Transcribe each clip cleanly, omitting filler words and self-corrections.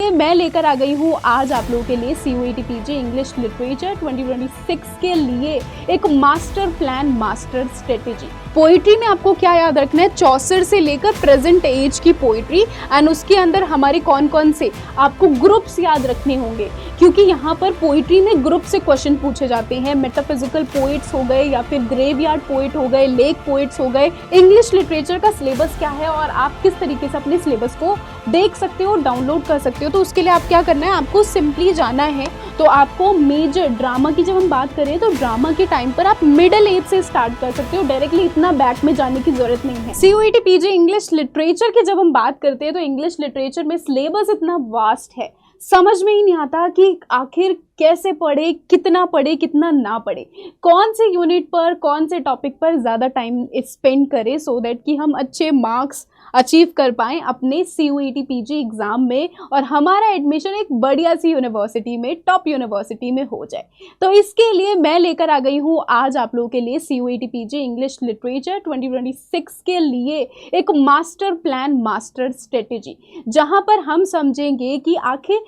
लिए मैं लेकर आ गई हूँ आज आप लोगों के लिए CUET PG इंग्लिश लिटरेचर 2026 के लिए एक master plan, master strategy. Poetry में आपको क्या याद रखना है, चौसर से लेकर प्रेजेंट एज की पोइट्री एंड उसके अंदर हमारे कौन कौन से आपको ग्रुप्स याद रखने होंगे, क्योंकि यहाँ पर पोइट्री में ग्रुप से क्वेश्चन पूछे जाते हैं। मेटाफिजिकल पोइट्स हो गए या फिर ग्रेवयार्ड पोइट हो गए, लेक पोइट्स हो गए। इंग्लिश लिटरेचर का सिलेबस क्या है और आप किस तरीके से अपने सिलेबस को देख सकते हो, डाउनलोड कर सकते हो। तो उसके लिए आप क्या करना है, आपको सिंपली जाना है। तो आपको मेजर ड्रामा की जब हम बात करें तो ड्रामा के टाइम पर आप मिडिल एज से स्टार्ट कर सकते हो, डायरेक्टली इतना बैक में जाने की जरूरत नहीं है। CUET PG इंग्लिश लिटरेचर की जब हम बात करते हैं तो इंग्लिश लिटरेचर में सिलेबस इतना वास्ट है, समझ में ही नहीं आता कि आखिर कैसे पढ़े, कितना ना पढ़े, कौन से यूनिट पर, कौन से टॉपिक पर ज़्यादा टाइम स्पेंड करें सो दैट कि हम अच्छे मार्क्स अचीव कर पाएँ अपने CUET PG एग्ज़ाम में और हमारा एडमिशन एक बढ़िया सी यूनिवर्सिटी में, टॉप यूनिवर्सिटी में हो जाए। तो इसके लिए मैं लेकर आ गई हूँ आज आप लोगों के लिए CUET PG इंग्लिश लिटरेचर 2026 के लिए एक मास्टर प्लान, मास्टर स्ट्रेटेजी, जहाँ पर हम समझेंगे कि आखिर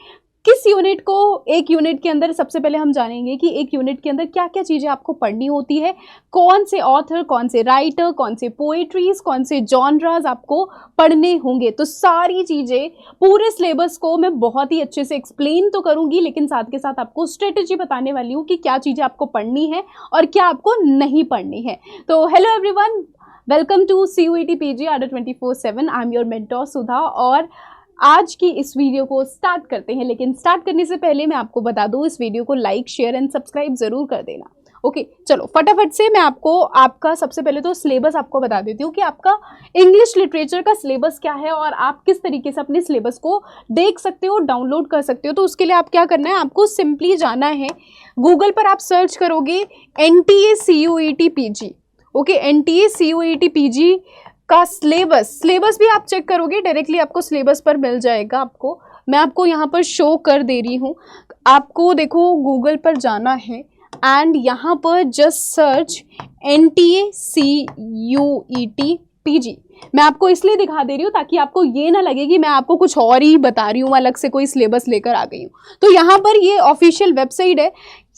किस यूनिट को, एक यूनिट के अंदर सबसे पहले हम जानेंगे कि एक यूनिट के अंदर क्या क्या चीज़ें आपको पढ़नी होती है, कौन से ऑथर, कौन से राइटर, कौन से पोएट्रीज, कौन से जॉनराज आपको पढ़ने होंगे। तो सारी चीज़ें, पूरे सिलेबस को मैं बहुत ही अच्छे से एक्सप्लेन तो करूँगी, लेकिन साथ के साथ आपको स्ट्रेटेजी बताने वाली हूँ कि क्या चीज़ें आपको पढ़नी है और क्या आपको नहीं पढ़नी है। तो hello everyone, welcome to CUET PG ADA 24/7। I am your mentor Sudha और आज की इस वीडियो को स्टार्ट करते हैं। लेकिन स्टार्ट करने से पहले मैं आपको बता दूं, इस वीडियो को लाइक, शेयर एंड सब्सक्राइब जरूर कर देना। ओके, चलो फटाफट से मैं आपको आपका सबसे पहले तो सिलेबस आपको बता देती हूँ कि आपका इंग्लिश लिटरेचर का सिलेबस क्या है और आप किस तरीके से अपने सिलेबस को देख सकते हो, डाउनलोड कर सकते हो। तो उसके लिए आप क्या करना है, आपको सिंपली जाना है गूगल पर, आप सर्च करोगे NTA CUET PG। Okay, NTA CUET PG का सिलेबस भी आप चेक करोगे, डायरेक्टली आपको सिलेबस पर मिल जाएगा। आपको मैं आपको यहाँ पर शो कर दे रही हूँ। आपको देखो गूगल पर जाना है एंड यहाँ पर just search NTA CUET PG। मैं आपको इसलिए दिखा दे रही हूँ ताकि आपको ये ना लगे कि मैं आपको कुछ और ही बता रही हूँ, अलग से कोई सिलेबस लेकर आ गई हूँ। तो यहाँ पर ये ऑफिशियल वेबसाइट है,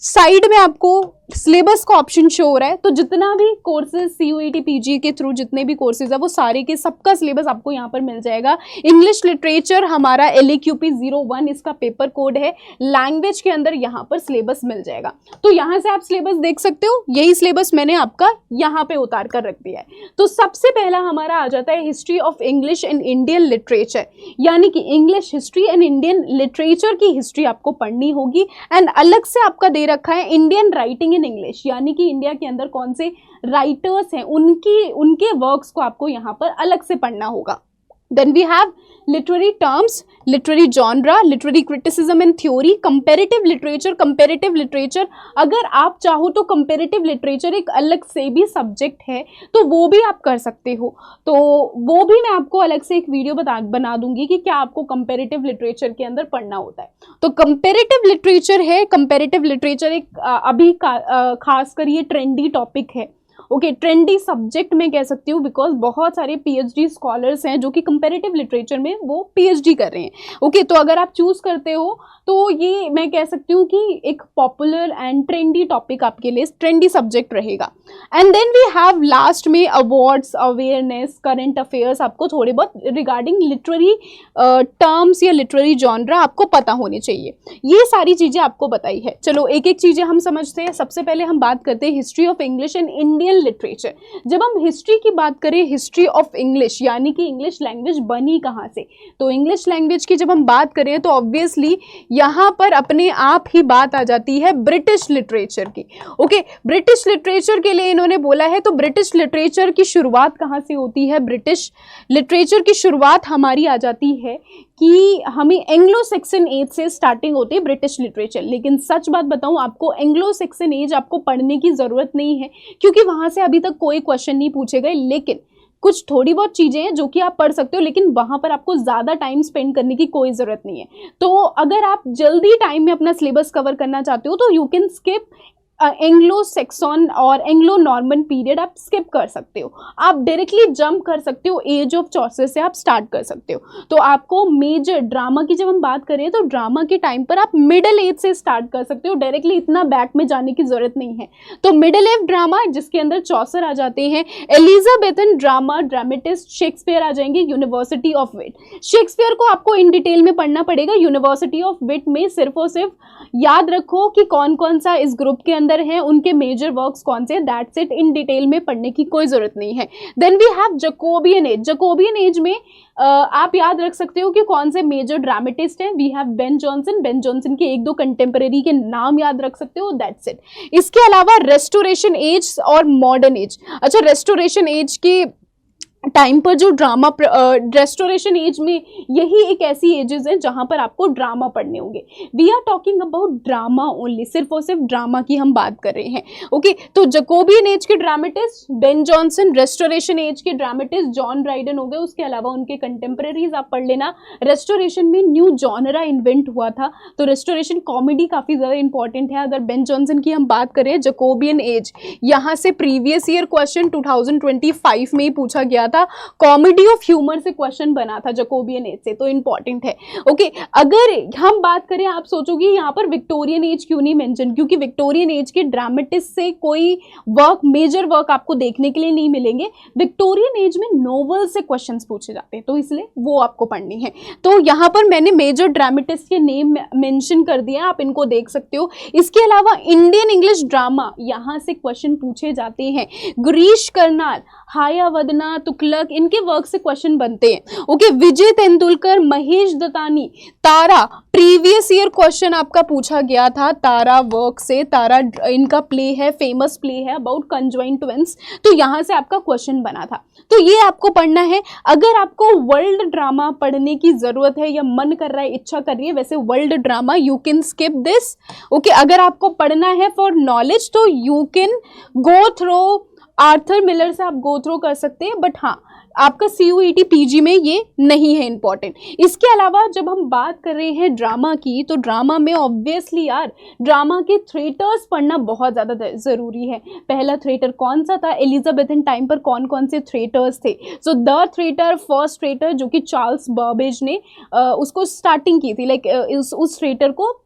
साइड में आपको सिलेबस का ऑप्शन शो हो रहा है। तो जितना भी कोर्सेज CUET PG के थ्रू जितने भी कोर्सेज है वो सारे के सबका सिलेबस आपको यहाँ पर मिल जाएगा। इंग्लिश लिटरेचर हमारा LAQP 01 इसका पेपर कोड है। लैंग्वेज के अंदर यहाँ पर सिलेबस मिल जाएगा, तो यहाँ से आप सिलेबस देख सकते हो। यही सिलेबस मैंने आपका यहाँ पे उतार कर रख दिया है। तो सबसे पहला हमारा आ जाता है history of English and Indian literature, यानी कि English history and Indian literature की हिस्ट्री आपको पढ़नी होगी। एंड अलग से आपका दे रखा है इंडियन राइटिंग इन इंग्लिश, यानी कि इंडिया के अंदर कौन से राइटर्स हैं उनके वर्क्स को आपको यहाँ पर अलग से पढ़ना होगा। Then we have literary terms, literary genre, literary criticism and theory, comparative literature. अगर आप चाहो तो कंपैरेटिव लिटरेचर एक अलग से भी सब्जेक्ट है, तो वो भी आप कर सकते हो। तो वो भी मैं आपको अलग से एक वीडियो बना दूंगी कि क्या आपको कंपैरेटिव लिटरेचर के अंदर पढ़ना होता है। तो कंपैरेटिव लिटरेचर है, कंपैरेटिव लिटरेचर एक अभी खासकर ये ट्रेंडी टॉपिक है। ओके, ट्रेंडी सब्जेक्ट में कह सकती हूँ, बिकॉज बहुत सारे PhD स्कॉलर्स हैं जो कि कंपैरेटिव लिटरेचर में वो PhD कर रहे हैं। ओके, तो अगर आप चूज करते हो तो ये मैं कह सकती हूँ कि एक पॉपुलर एंड ट्रेंडी टॉपिक आपके लिए, ट्रेंडी सब्जेक्ट रहेगा। And then we have last में अवार्ड्स, अवेयरनेस, करंट अफेयर्स, आपको थोड़े बहुत रिगार्डिंग लिटरेरी टर्म्स या लिटरेरी जॉनरा आपको पता होने चाहिए। ये सारी चीज़ें आपको बताई है। चलो एक एक चीज़ें हम समझते हैं। सबसे पहले हम बात करते हैं history of English and Indian literature. जब हम हिस्ट्री की बात करें, हिस्ट्री ऑफ इंग्लिश यानी कि इंग्लिश लैंग्वेज बनी कहाँ से, तो इंग्लिश लैंग्वेज की जब हम बात करें तो ऑब्वियसली यहाँ पर अपने आप ही बात आ जाती है ब्रिटिश लिटरेचर की। ओके, ब्रिटिश लिटरेचर के लिए इन्होंने बोला है। तो ब्रिटिश लिटरेचर की शुरुआत कहाँ से होती है, ब्रिटिश लिटरेचर की शुरुआत हमारी आ जाती है कि हमें एंग्लो सेक्सन एज से स्टार्टिंग होती है ब्रिटिश लिटरेचर। लेकिन सच बात बताऊं आपको, एंग्लो सेक्सन एज आपको पढ़ने की ज़रूरत नहीं है, क्योंकि वहाँ से अभी तक कोई क्वेश्चन नहीं पूछे गए। लेकिन कुछ थोड़ी बहुत चीज़ें हैं जो कि आप पढ़ सकते हो, लेकिन वहाँ पर आपको ज़्यादा टाइम स्पेंड करने की कोई ज़रूरत नहीं है। तो अगर आप जल्दी टाइम में अपना सिलेबस कवर करना चाहते हो तो यू कैन स्किप एंग्लो सेक्सॉन और एंग्लो नॉर्मन पीरियड आप स्किप कर सकते हो, आप डायरेक्टली जंप कर सकते हो, एज ऑफ चॉसर से आप स्टार्ट कर सकते हो। तो आपको मेजर ड्रामा की जब हम बात करें तो ड्रामा के टाइम पर आप मिडिल एज से स्टार्ट कर सकते हो, डायरेक्टली इतना बैक में जाने की जरूरत नहीं है। तो मिडिल एज ड्रामा जिसके अंदर चॉसर आ जाते हैं, एलिजाबेथन ड्रामा ड्रामेटिस्ट शेक्सपियर आ जाएंगे, यूनिवर्सिटी ऑफ विट। शेक्सपियर को आपको इन डिटेल में पढ़ना पड़ेगा, यूनिवर्सिटी ऑफ विट में सिर्फ और सिर्फ याद रखो कि कौन कौन सा इस ग्रुप के अंदर है, उनके मेजर वर्क्स कौन से, दैट्स इट, इन डिटेल में पढ़ने की कोई जरूरत नहीं है। Then we have Jacobean age. Jacobean age में आप याद रख सकते हो कि कौन से मेजर ड्रामेटिस्ट हैं। We have Ben Jonson, Ben Jonson के एक दो कंटेम्पररी के नाम याद रख सकते हो, दैट्स इट। इसके अलावा रेस्टोरेशन एज और मॉडर्न एज। अच्छा, रेस्टोरेशन एज के टाइम पर जो ड्रामा, रेस्टोरेशन एज में यही एक ऐसी एजेस है जहां पर आपको ड्रामा पढ़ने होंगे। We are talking about drama only, सिर्फ और सिर्फ ड्रामा की हम बात कर रहे हैं। ओके, तो जैकोबियन एज के dramatist Ben Jonson, restoration age के ड्रामेटिस्ट जॉन ड्राइडन हो गए, उसके अलावा उनके कंटेम्पररीज आप पढ़ लेना। रेस्टोरेशन में न्यू जॉनरा इन्वेंट हुआ था, तो रेस्टोरेशन कॉमेडी काफ़ी ज़्यादा इंपॉर्टेंट है। अगर बेन जॉनसन की हम बात करें, जैकोबियन एज, यहाँ से प्रीवियस ईयर क्वेश्चन 2025 में ही पूछा गया था, कॉमेडी ऑफ ह्यूमर से क्वेश्चन बना था जैकोबियन एज से, तो इंपॉर्टेंट है। ओके, अगर हम बात करें, आप सोचोगे यहाँ पर विक्टोरियन एज क्यों नहीं मेंशन, क्योंकि विक्टोरियन एज के ड्रामेटिस्ट से कोई वर्क, मेजर वर्क आपको देखने के लिए नहीं मिलेंगे। विक्टोरियन एज में नोवेल से क्वेश्चंस पूछे जाते हैं, तो इसलिए वो आपको पढ़नी है। तो यहाँ पर मैंने मेजर ड्रामेटिस्ट के नेम मेंशन कर दिए, आप इनको देख सकते हो। इसके अलावा इंडियन इंग्लिश ड्रामा, यहाँ से क्वेश्चन पूछे जाते हैं। गिरीश कर्नाल, हायावदना, तुगलक, इनके वर्क से क्वेश्चन बनते हैं। ओके, विजय तेंदुलकर, महेश दत्तानी, तारा, प्रीवियस ईयर क्वेश्चन आपका पूछा गया था तारा वर्क से। तारा इनका प्ले है, फेमस प्ले है अबाउट कंजॉइंट ट्विंस, तो यहाँ से आपका क्वेश्चन बना था, तो ये आपको पढ़ना है। अगर आपको वर्ल्ड ड्रामा पढ़ने की जरूरत है या मन कर रहा है, इच्छा कर रही है, वैसे world drama you can skip this. Okay, अगर आपको पढ़ना है फॉर नॉलेज तो you can go through Arthur Miller से, आप गो थ्रू कर सकते हैं, बट हाँ, आपका CUET PG में ये नहीं है इंपॉर्टेंट। इसके अलावा जब हम बात कर रहे हैं ड्रामा की, तो ड्रामा में ऑब्वियसली यार ड्रामा के थिएटर्स पढ़ना बहुत ज़्यादा ज़रूरी है। पहला थिएटर कौन सा था, एलिजाबेथन टाइम पर कौन कौन से थिएटर्स थे। So the theatre, first theatre जो कि चार्ल्स बर्बेज ने उसको स्टार्टिंग की थी, लाइक उस थिएटर को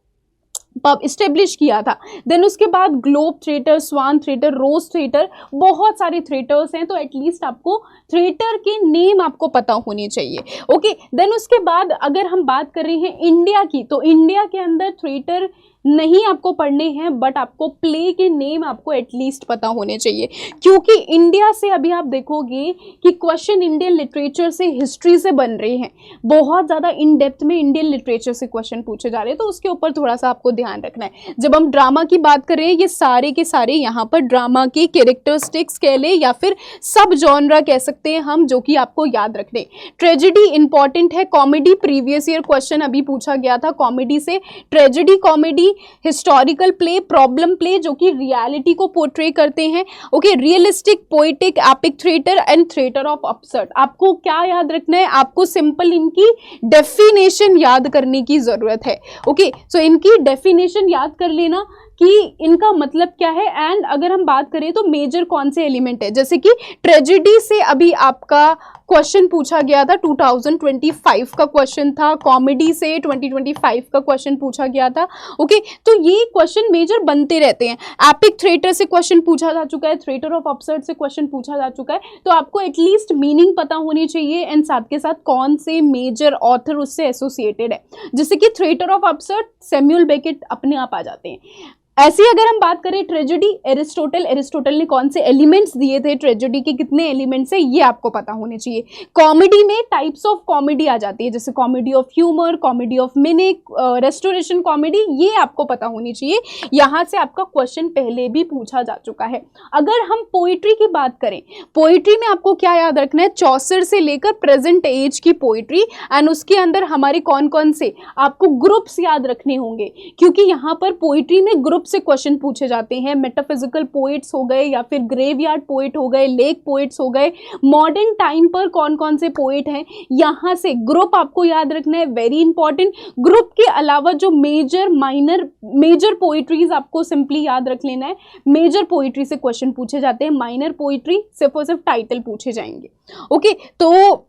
इस्टेब्लिश किया था। देन उसके बाद ग्लोब थिएटर, स्वान थिएटर, रोज थिएटर, बहुत सारे थिएटर्स हैं, तो एटलीस्ट आपको थिएटर के नेम आपको पता होने चाहिए। ओके, देन उसके बाद अगर हम बात कर रहे हैं इंडिया की, तो इंडिया के अंदर थिएटर नहीं आपको पढ़ने हैं, बट आपको प्ले के नेम आपको एटलीस्ट पता होने चाहिए, क्योंकि इंडिया से अभी आप देखोगे कि क्वेश्चन इंडियन लिटरेचर से, हिस्ट्री से बन रहे हैं, बहुत ज़्यादा इन डेप्थ में इंडियन लिटरेचर से क्वेश्चन पूछे जा रहे हैं, तो उसके ऊपर थोड़ा सा आपको ध्यान रखना है। जब हम ड्रामा की बात कर रहे हैं, ये सारे के सारे यहाँ पर ड्रामा के कैरेक्टरिस्टिक्स कह ले या फिर सब जॉनरा कह सकते हैं हम, जो कि आपको याद रखने। ट्रेजेडी इंपॉर्टेंट है, कॉमेडी प्रीवियस ईयर क्वेश्चन अभी पूछा गया था कॉमेडी से। Tragedy, comedy, historical play, problem play जो कि रियलिटी को पोर्ट्रे करते हैं। Okay, realistic, poetic, epic theatre and theatre of absurd. आपको क्या याद रखना है, आपको सिंपल इनकी डेफिनेशन याद करने की जरूरत है। ओके, सो इनकी डेफिनेशन याद कर लेना कि इनका मतलब क्या है। एंड अगर हम बात करें तो मेजर कौन से एलिमेंट है, जैसे कि ट्रेजेडी से अभी आपका क्वेश्चन पूछा गया था, 2025 का क्वेश्चन था। कॉमेडी से 2025 का क्वेश्चन पूछा गया था। ओके, तो ये क्वेश्चन मेजर बनते रहते हैं। एपिक थिएटर से क्वेश्चन पूछा जा चुका है, थिएटर ऑफ अपसर्ट से क्वेश्चन पूछा जा चुका है, तो आपको एटलीस्ट मीनिंग पता होनी चाहिए एंड साथ के साथ कौन से मेजर ऑथर उससे एसोसिएटेड है। जैसे कि थिएटर ऑफ अपसर्ट, सैमुअल बेकेट अपने आप आ जाते हैं। ऐसी अगर हम बात करें ट्रेजेडी, एरिस्टोटल ने कौन से एलिमेंट्स दिए थे, ट्रेजेडी के कितने एलिमेंट्स है, ये आपको पता होने चाहिए। कॉमेडी में टाइप्स ऑफ कॉमेडी आ जाती है, जैसे comedy of humour, comedy of mimic, restoration comedy, ये आपको पता होनी चाहिए। यहाँ से आपका क्वेश्चन पहले भी पूछा जा चुका है। अगर हम पोइट्री की बात करें, पोइट्री में आपको क्या याद रखना है, चौसर से लेकर प्रेजेंट एज की पोइट्री, एंड उसके अंदर हमारे कौन कौन से आपको ग्रुप्स याद रखने होंगे, क्योंकि यहाँ पर पोइट्री में ग्रुप्स से क्वेश्चन पूछे जाते हैं। मेटाफिजिकल पोइट्स हो गए या फिर ग्रेवयार्ड पोइट हो गए, लेक पोइट्स हो गए, मॉडर्न टाइम पर कौन कौन से पोइट हैं, यहाँ से ग्रुप आपको याद रखना है, वेरी इंपॉर्टेंट। ग्रुप के अलावा जो मेजर माइनर मेजर पोइट्रीज आपको सिंपली याद रख लेना है। मेजर पोइट्री से क्वेश्चन पूछे जाते हैं, माइनर पोइट्री सिर्फ और सिर्फ टाइटल पूछे जाएंगे। ओके, तो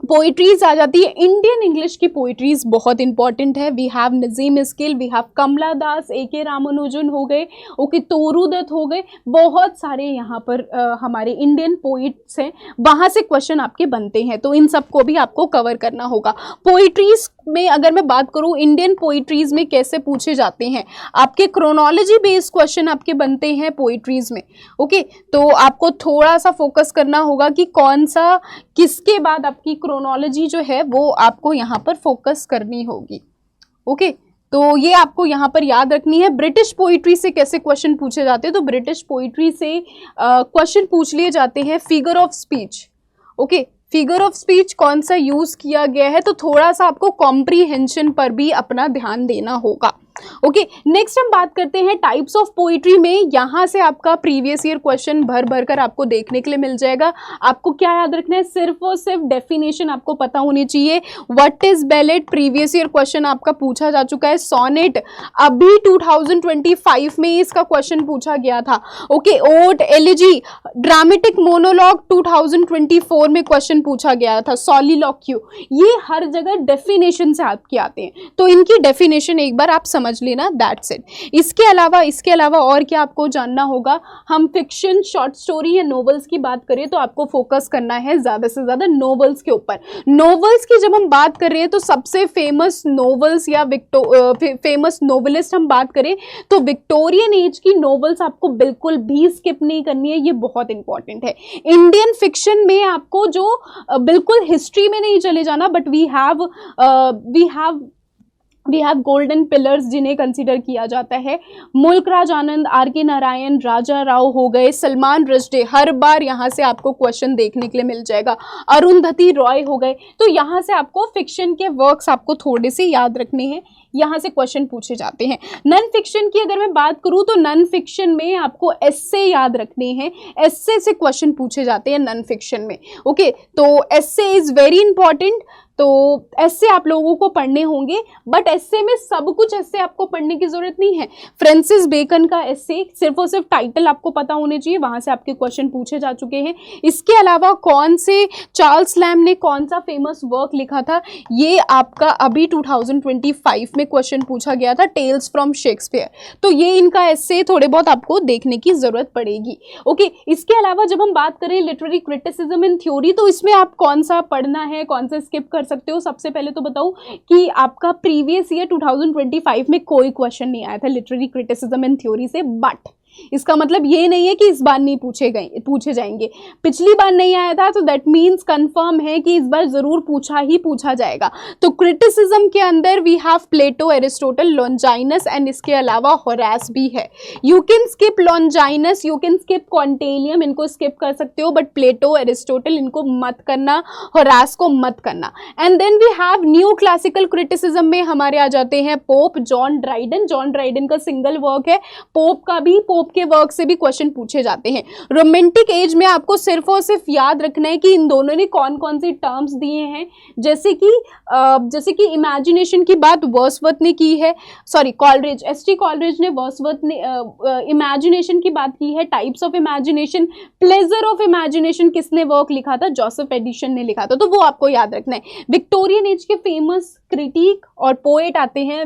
पोइट्रीज आ जाती है। इंडियन इंग्लिश की पोइट्रीज बहुत इंपॉर्टेंट है। We have Nissim Ezekiel, we have Kamala Das, A K. Ramanujan हो गए, ओके, तोरू दत्त हो गए, बहुत सारे यहाँ पर हमारे इंडियन पोइट्स हैं, वहाँ से क्वेश्चन आपके बनते हैं, तो इन सबको भी आपको कवर करना होगा। पोइट्रीज में अगर मैं बात करूँ, इंडियन पोइट्रीज में कैसे पूछे जाते हैं, आपके क्रोनोलॉजी बेस्ड क्वेश्चन आपके बनते हैं पोइट्रीज में। ओके, तो आपको थोड़ा सा फोकस करना होगा कि कौन सा किसके बाद आपकी क्रोनोलॉजी जो है वो आपको यहाँ पर फोकस करनी होगी। ओके, तो ये आपको यहाँ पर याद रखनी है। ब्रिटिश पोइट्री से कैसे क्वेश्चन पूछे जाते हैं, तो ब्रिटिश पोइट्री से क्वेश्चन पूछ लिए जाते हैं figure of speech. Okay, figure of speech कौन सा यूज किया गया है, तो थोड़ा सा आपको कॉम्प्रीहेंशन पर भी अपना ध्यान देना होगा। ओके, नेक्स्ट हम बात करते हैं टाइप्स ऑफ पोइट्री में। यहाँ से आपका प्रीवियस ईयर क्वेश्चन भर भर कर आपको देखने के लिए मिल जाएगा। आपको क्या याद रखना है, सिर्फ और सिर्फ डेफिनेशन आपको पता होनी चाहिए। What is ballot, previous year question आपका पूछा जा चुका है। सोनेट अभी 2025 में इसका क्वेश्चन पूछा गया था। ओके, ओट, एलिजी, ड्रामेटिक मोनोलॉग 2024 में क्वेश्चन पूछा गया था। सॉलिलॉक्यू, ये हर जगह डेफिनेशन से आपके आते हैं, तो इनकी डेफिनेशन एक बार आप समझ लेना, दैट्स इट। इसके अलावा और क्या आपको जानना होगा, हम फिक्शन, शॉर्ट स्टोरी या नॉवेल्स की बात करें तो आपको फोकस करना है ज़्यादा से ज़्यादा नॉवेल्स के ऊपर। नॉवेल्स की जब हम बात कर रहे हैं तो सबसे फेमस नॉवेल्स या फेमस नॉवेलिस्ट हम बात करें तो विक्टोरियन एज की नॉवेल्स आपको बिल्कुल भी स्किप नहीं करनी है, ये बहुत इंपॉर्टेंट है। इंडियन फिक्शन में आपको जो बिल्कुल हिस्ट्री में नहीं चले जाना, but we have golden pillars जिन्हें कंसीडर किया जाता है। मुल्क राज आनंद, आर.के. नारायण, राजा राव हो गए, सलमान रश्दी, हर बार यहाँ से आपको क्वेश्चन देखने के लिए मिल जाएगा। अरुंधति रॉय हो गए, तो यहाँ से आपको फिक्शन के वर्क्स आपको थोड़े से याद रखने हैं, यहाँ से क्वेश्चन पूछे जाते हैं। नन फिक्शन की अगर मैं बात करूँ तो नन फिक्शन में आपको एस्से याद रखने हैं, एस्से से क्वेश्चन पूछे जाते हैं नन फिक्शन में। ओके, तो एस्से इज वेरी इंपॉर्टेंट, तो ऐसे आप लोगों को पढ़ने होंगे, बट ऐसे में सब कुछ ऐसे आपको पढ़ने की जरूरत नहीं है। फ्रांसिस बेकन का ऐसे सिर्फ और सिर्फ टाइटल आपको पता होने चाहिए, वहां से आपके क्वेश्चन पूछे जा चुके हैं। इसके अलावा कौन से चार्ल्स लैम ने कौन सा फेमस वर्क लिखा था, ये आपका अभी 2025 में क्वेश्चन पूछा गया था, टेल्स फ्रॉम शेक्सपियर, तो ये इनका ऐसे थोड़े बहुत आपको देखने की जरूरत पड़ेगी। ओके, इसके अलावा जब हम बात करें लिटरेरी क्रिटिसिज्म इन थ्योरी, तो इसमें आप कौन सा पढ़ना है, कौन सा स्किप कर सकते हो। सबसे पहले तो बताऊं कि आपका प्रीवियस ईयर 2025 में कोई क्वेश्चन नहीं आया था लिटरेरी क्रिटिसिज्म एंड थ्योरी से, बट इसका मतलब ये नहीं है कि इस बार नहीं पूछे जाएंगे। पिछली बार नहीं आया था तो दैट मीन्स कंफर्म है कि इस बार जरूर पूछा जाएगा। तो क्रिटिसिज्म के अंदर we have Plato, Aristotle, Longinus and इसके अलावा होरास भी है। You can skip Longinus, you can skip Quintilian, इनको स्किप कर सकते हो, बट प्लेटो, एरिस्टोटल इनको मत करना, होरास को मत करना। And then we have new classical criticism में हमारे आ जाते हैं पोप, जॉन ड्राइडन का सिंगल वर्क है। पोप के वर्क से भी क्वेश्चन पूछे जाते हैं। रोमांटिक एज में आपको सिर्फ और सिर्फ याद रखना है कि इन दोनों ने कौन कौन सी टर्म्स दिए हैं, जैसे कि इमेजिनेशन की बात वर्ड्सवर्थ ने की है, कॉलरिज, एस.टी. कॉलरिज ने वर्ड्सवर्थ ने इमेजिनेशन की बात की है। Types of imagination, pleasure of imagination किसने वर्क लिखा था, जोसेफ एडिसन ने लिखा था, तो वो आपको याद रखना है। विक्टोरियन एज के फेमस क्रिटिक और पोएट आते हैं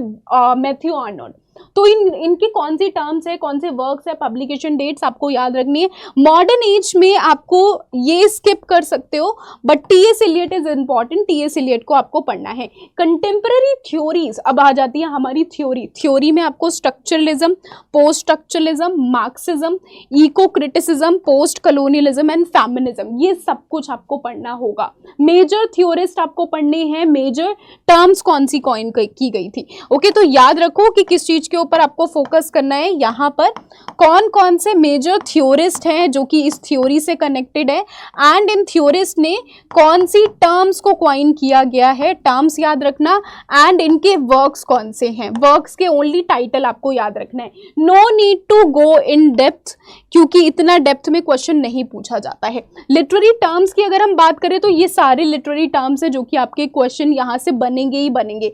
मैथ्यू आर्नोल्ड, तो इनकी कौन सी टर्म्स है, कौन से वर्क्स है, पब्लिकेशन डेट्स आपको याद रखनी है। मॉडर्न एज में आपको ये स्किप कर सकते हो, but T S. Eliot is important, T S. Eliot को आपको पढ़ना है। कंटेम्पररी थ्योरीज अब आ जाती है हमारी थ्योरी में आपको structuralism, post structuralism, Marxism, eco criticism, post colonialism and feminism, ये सब कुछ आपको पढ़ना होगा। मेजर थ्योरिस्ट आपको पढ़ने हैं, मेजर टर्म्स कौन सी कॉइन की गई थी। ओके, तो याद रखो कि किस चीज के किसके ऊपर आपको फोकस करना है, यहाँ पर कौन कौन से मेजर थ्योरिस्ट हैं जो कि इस थ्योरी से कनेक्टेड है, एंड इन थ्योरिस्ट ने कौन सी टर्म्स को क्वाइन किया गया है, टर्म्स याद रखना, एंड इनके वर्क्स कौन से हैं, वर्क्स के ओनली टाइटल आपको याद रखना है। No need to go in depth, क्योंकि इतना डेप्थ में क्वेश्चन नहीं पूछा जाता है। लिटरेरी टर्म्स की अगर हम बात करें तो ये सारे लिटरेरी टर्म्स है जो कि आपके क्वेश्चन यहाँ से बनेंगे ही बनेंगे।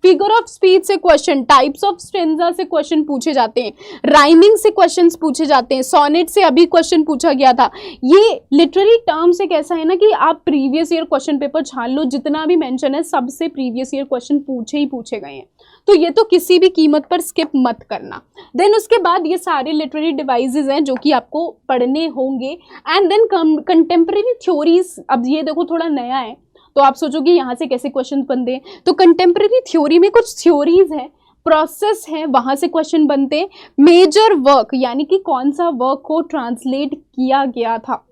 फिगर ऑफ स्पीच से क्वेश्चन, टाइप्स ऑफ स्टेंजा से क्वेश्चन पूछे जाते हैं, राइमिंग से क्वेश्चंस पूछे जाते हैं, सोनेट से अभी क्वेश्चन पूछा गया था। ये लिटरेरी टर्म्स एक ऐसा है ना कि आप प्रीवियस ईयर क्वेश्चन पेपर छान लो, जितना भी मेंशन है सबसे प्रीवियस ईयर क्वेश्चन पूछे ही पूछे गए हैं, तो ये तो किसी भी कीमत पर स्किप मत करना। देन उसके बाद ये सारे लिटरेरी डिवाइसेस हैं जो कि आपको पढ़ने होंगे, एंड देन कंटेम्प्रेरी थ्योरीज। अब ये देखो थोड़ा नया है तो आप सोचोगे यहाँ से कैसे क्वेश्चन बनते हैं, तो कंटेम्प्रेरी थ्योरी में कुछ थ्योरीज हैं, प्रोसेस हैं, वहाँ से क्वेश्चन बनते हैं। मेजर वर्क यानी कि कौन सा वर्क को ट्रांसलेट किया गया था,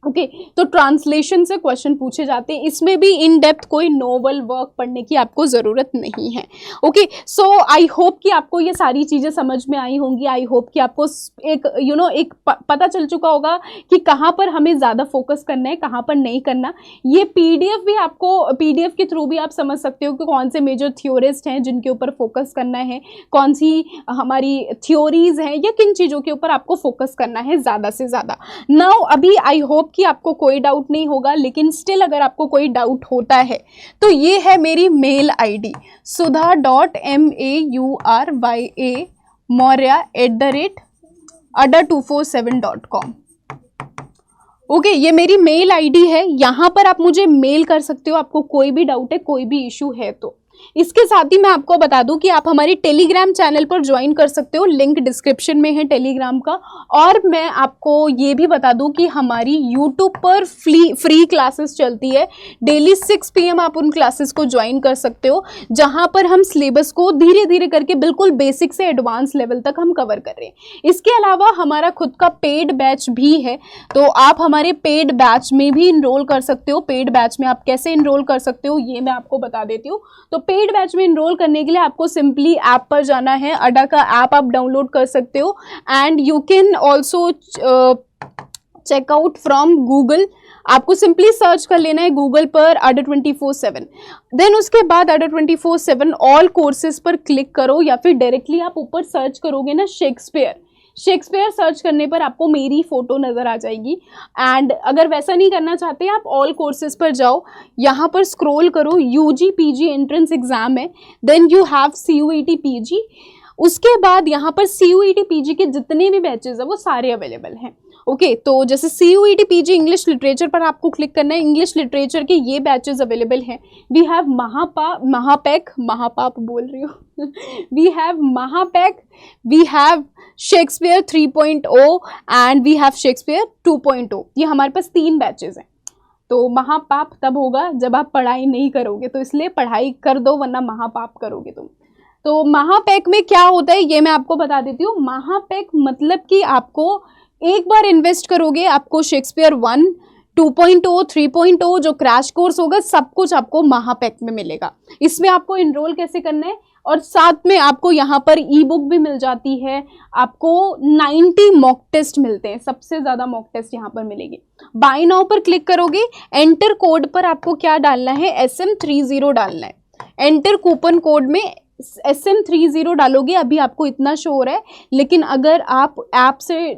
ओके तो ट्रांसलेशन से क्वेश्चन पूछे जाते हैं। इसमें भी इन डेप्थ कोई नोवेल वर्क पढ़ने की आपको ज़रूरत नहीं है। ओके सो आई होप कि आपको ये सारी चीज़ें समझ में आई होंगी। आई होप कि आपको एक एक पता चल चुका होगा कि कहाँ पर हमें ज़्यादा फोकस करना है, कहाँ पर नहीं करना। ये पीडीएफ भी आपको, पीडीएफ के थ्रू भी आप समझ सकते हो कि कौन से मेजर थ्योरिस्ट हैं जिनके ऊपर फोकस करना है, कौन सी हमारी थ्योरीज हैं, या किन चीज़ों के ऊपर आपको फोकस करना है ज़्यादा से ज़्यादा। नाउ अभी आई होप कि आपको कोई डाउट नहीं होगा, लेकिन स्टिल अगर आपको कोई डाउट होता है तो ये है मेरी मेल आईडी sudha.maurya@ada247.com। ओके ये मेरी मेल आईडी है, यहाँ पर आप मुझे मेल कर सकते हो, आपको कोई भी डाउट है, कोई भी इशू है तो। इसके साथ ही मैं आपको बता दूं कि आप हमारी टेलीग्राम चैनल पर ज्वाइन कर सकते हो, लिंक डिस्क्रिप्शन में है टेलीग्राम का। और मैं आपको ये भी बता दूं कि हमारी यूट्यूब पर फ्री क्लासेस चलती है, डेली 6 PM आप उन क्लासेस को ज्वाइन कर सकते हो, जहां पर हम सिलेबस को धीरे धीरे करके बिल्कुल बेसिक से एडवांस लेवल तक हम कवर कर रहे हैं। इसके अलावा हमारा खुद का पेड बैच भी है, तो आप हमारे पेड बैच में भी इनरोल कर सकते हो। पेड बैच में आप कैसे इनरोल कर सकते हो ये मैं आपको बता देती हूँ। तो पेड बैच में इनरोल करने के लिए आपको सिंपली ऐप पर जाना है, अडा का ऐप आप डाउनलोड कर सकते हो, and you can also check out from Google. आपको सिंपली सर्च कर लेना है गूगल पर अडा 24/7। देन उसके बाद अडा 24/7 ऑल कोर्सेज पर क्लिक करो, या फिर डायरेक्टली आप ऊपर सर्च करोगे ना शेक्सपियर सर्च करने पर आपको मेरी फोटो नज़र आ जाएगी। एंड अगर वैसा नहीं करना चाहते आप ऑल कोर्सेज पर जाओ, यहाँ पर स्क्रॉल करो, यूजी पीजी एंट्रेंस एग्जाम है, then you have CUET PG। उसके बाद यहाँ पर CUET PG के जितने भी बैचेज है वो सारे अवेलेबल हैं। ओके तो जैसे CUET PG इंग्लिश लिटरेचर पर आपको क्लिक करना है, इंग्लिश लिटरेचर के ये बैचेज अवेलेबल हैं। वी हैव महापैक बोल रही हूँ we have Mahapack, we have Shakespeare 3.0 and we have Shakespeare 2.0। ये हमारे पास 3 बैचेज हैं। तो महापाप तब होगा जब आप पढ़ाई नहीं करोगे, तो इसलिए पढ़ाई कर दो वरना महापाप करोगे तुम। तो महापैक में क्या होता है ये मैं आपको बता देती हूँ। महापैक मतलब कि आपको एक बार इन्वेस्ट करोगे, आपको शेक्सपियर 1, 2.0, 3.0 जो क्रैश कोर्स होगा सब कुछ आपको महापैक में मिलेगा। इसमें आपको इनरोल कैसे करना है, और साथ में आपको यहाँ पर ई बुक भी मिल जाती है। आपको 90 मॉक टेस्ट मिलते हैं, सबसे ज़्यादा मॉक टेस्ट यहाँ पर मिलेगी। बाय नाउ पर क्लिक करोगे, एंटर कोड पर आपको क्या डालना है, SM30 डालना है। एंटर कूपन कोड में SM30 डालोगे, अभी आपको इतना शो हो रहा है, लेकिन अगर आप ऐप से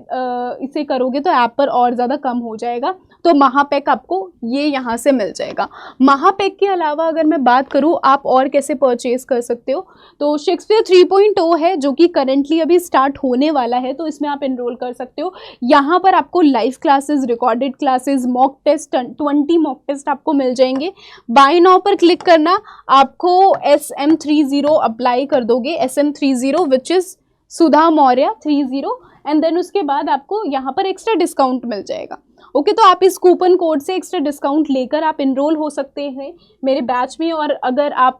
इसे करोगे तो ऐप पर और ज़्यादा कम हो जाएगा। तो महापैक आपको ये यहाँ से मिल जाएगा। महापैक के अलावा अगर मैं बात करूँ आप और कैसे परचेज कर सकते हो, तो शेक्सपियर 3.0 है जो कि करेंटली अभी स्टार्ट होने वाला है, तो इसमें आप एनरोल कर सकते हो। यहाँ पर आपको live classes, recorded classes, mock test 20 mock test आपको मिल जाएंगे। बाय नाउ पर क्लिक करना, आपको SM30 अप्लाई कर दोगे, SM30 which is Sudha Maurya 30, and then उसके बाद आपको यहाँ पर एक्स्ट्रा डिस्काउंट मिल जाएगा। ओके तो आप इस कूपन कोड से एक्स्ट्रा डिस्काउंट लेकर आप इनरोल हो सकते हैं मेरे बैच में। और अगर आप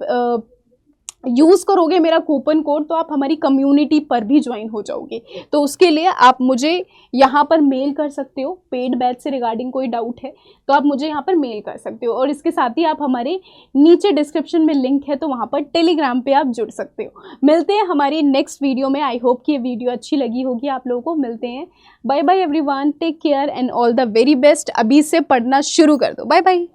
यूज़ करोगे मेरा कूपन कोड तो आप हमारी कम्युनिटी पर भी ज्वाइन हो जाओगे। तो उसके लिए आप मुझे यहाँ पर मेल कर सकते हो, पेड बैच से रिगार्डिंग कोई डाउट है तो आप मुझे यहाँ पर मेल कर सकते हो। और इसके साथ ही आप हमारे नीचे डिस्क्रिप्शन में लिंक है तो वहाँ पर टेलीग्राम पे आप जुड़ सकते हो। मिलते हैं हमारी नेक्स्ट वीडियो में। आई होप कि ये वीडियो अच्छी लगी होगी आप लोगों को। मिलते हैं, bye bye everyone, take care and all the very best. अभी से पढ़ना शुरू कर दो। Bye bye.